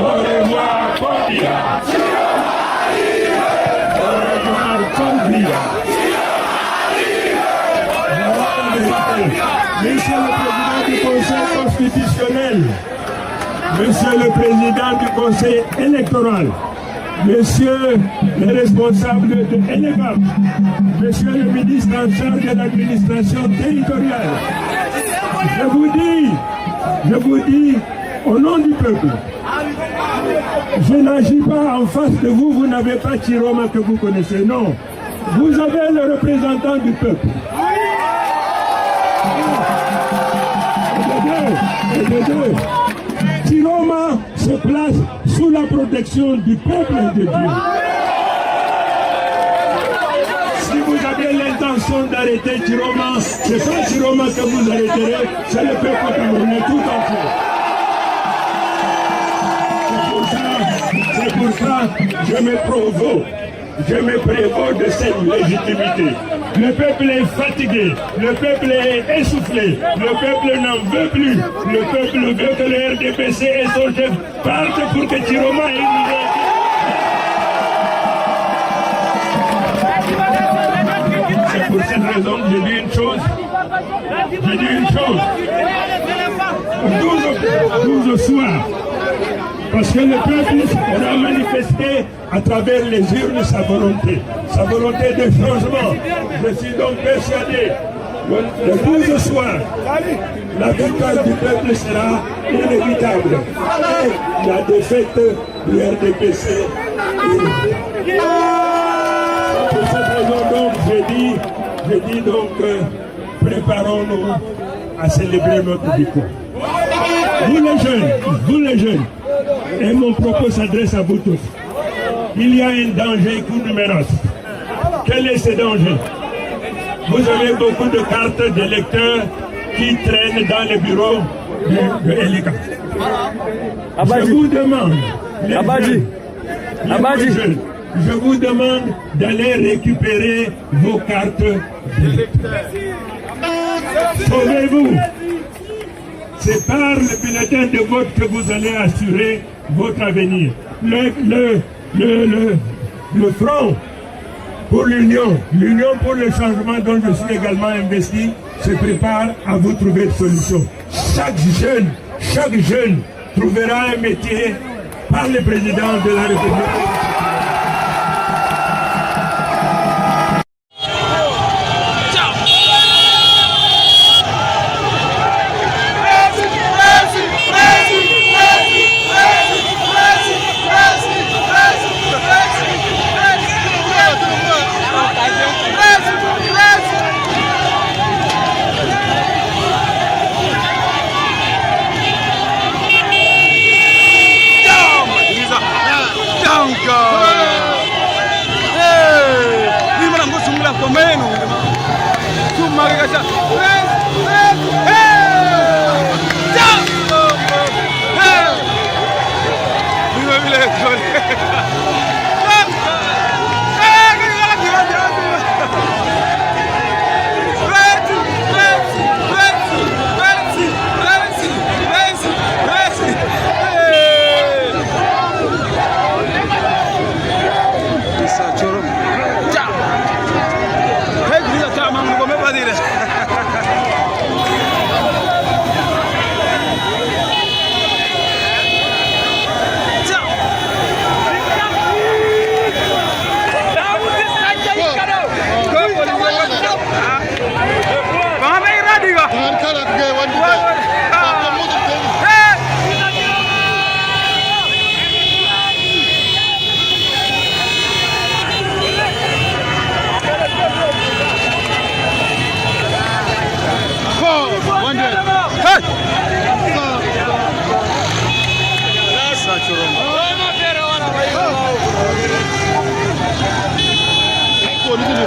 Au revoir, Colombia. Au revoir, Colombia. Monsieur le Président du Conseil constitutionnel, Monsieur le Président du Conseil électoral, Monsieur le responsable de l'ENEVAP, Monsieur le ministre en charge de l'administration territoriale, je vous dis, au nom du peuple, je n'agis pas en face de vous, vous n'avez pas Chiroma que vous connaissez, non. Vous avez le représentant du peuple. Et de deux, Chiroma se place sous la protection du peuple et de Dieu. Si vous avez l'intention d'arrêter Chiroma, ce n'est pas Chiroma que vous arrêterez, c'est le peuple camerounais tout entier. C'est pour ça que je me provoque. Je me prévaux de cette légitimité. Le peuple est fatigué, le peuple est essoufflé, le peuple n'en veut plus. Le peuple veut que le RDPC et son chef partent pour que Chiroma ait une idée. C'est pour cette raison que je dis une chose. Je dis une chose. 12 soirs. Parce que le peuple aura manifesté à travers les urnes sa volonté de changement. Je suis donc persuadé que le 12 soir, la victoire du peuple sera inévitable. Et la défaite du RDPC. Pour cette raison donc, je dis donc, préparons-nous à célébrer notre victoire. Vous les jeunes, et mon propos s'adresse à vous tous. Il y a un danger qui nous menace. Quel est ce danger? Vous avez beaucoup de cartes d'électeurs qui traînent dans les bureaux de Elika. Je vous demande, les jeunes, je vous demande d'aller récupérer vos cartes d'électeurs. Sauvez-vous. C'est par le bulletin de vote que vous allez assurer votre avenir. Le front pour l'union pour le changement dont je suis également investi, se prépare à vous trouver une solution. Chaque jeune trouvera un métier par le président de la République.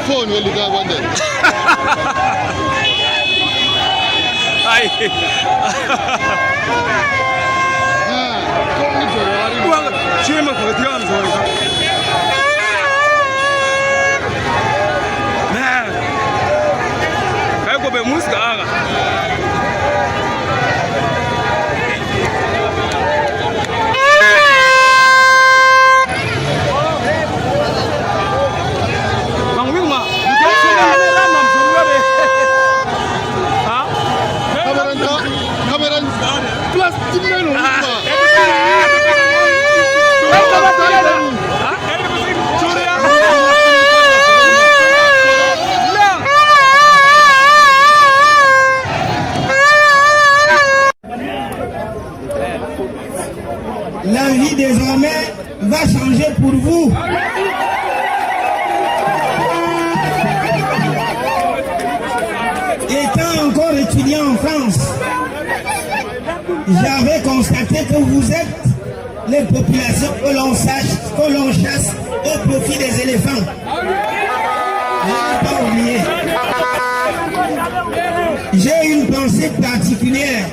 phone when you got one day. la vie désormais va changer pour vous. Étant encore étudiant en France, j'avais constaté que vous êtes les populations que l'on chasse au profit des éléphants. Je n'ai pas oublié. J'ai une pensée particulière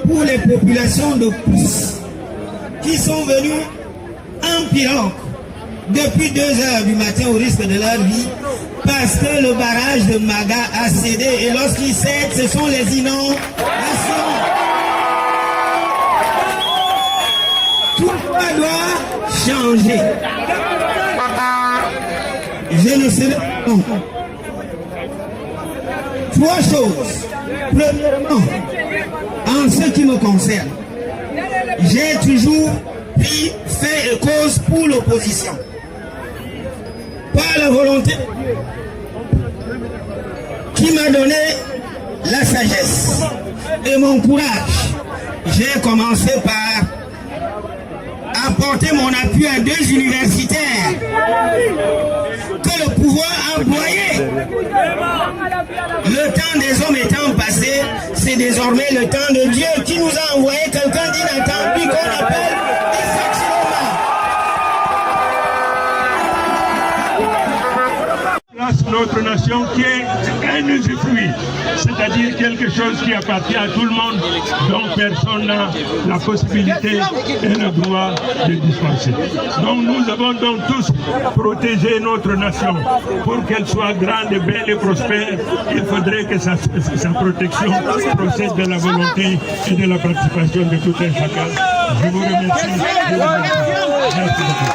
pour les populations de Pousse qui sont venues en pirogue depuis 2 heures du matin au risque de leur vie parce que le barrage de Maga a cédé et lorsqu'il cède, ce sont les inondations. Tout ça doit changer. Je ne sais pas. 3 choses. Premièrement, en ce qui me concerne, j'ai toujours pris fait et cause pour l'opposition. Par la volonté qui m'a donné la sagesse et mon courage, j'ai commencé par apporter mon appui à 2 universitaires que le pouvoir a employés. Le temps des hommes étant passé, c'est désormais le temps de Dieu qui nous a envoyé quelqu'un d'inattendu qu'on appelle Isaac Chilombo. Notre nation qui est un usufruit, c'est-à-dire quelque chose qui appartient à tout le monde, dont personne n'a la possibilité et le droit de dispenser. Donc nous avons donc tous protégé notre nation pour qu'elle soit grande, belle et prospère. Il faudrait que sa protection procède de la volonté et de la participation de tout un chacun. Je vous remercie. Merci beaucoup.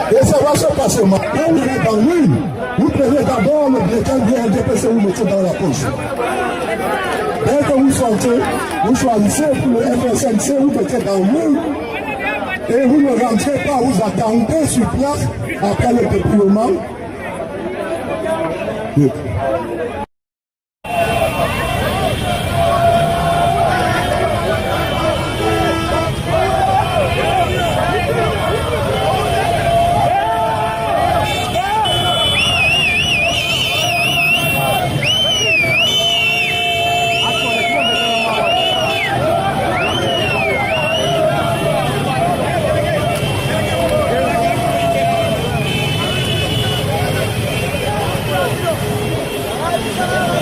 Et ça va se passer. Quand vous êtes en ligne, vous prenez d'abord le bulletin du RDPC, vous mettez dans la poche. Dès que vous sortez, vous choisissez pour le FSNC, vous mettez dans l'une. Et vous ne rentrez pas, vous attendez sur place après le dépouillement. Thank you.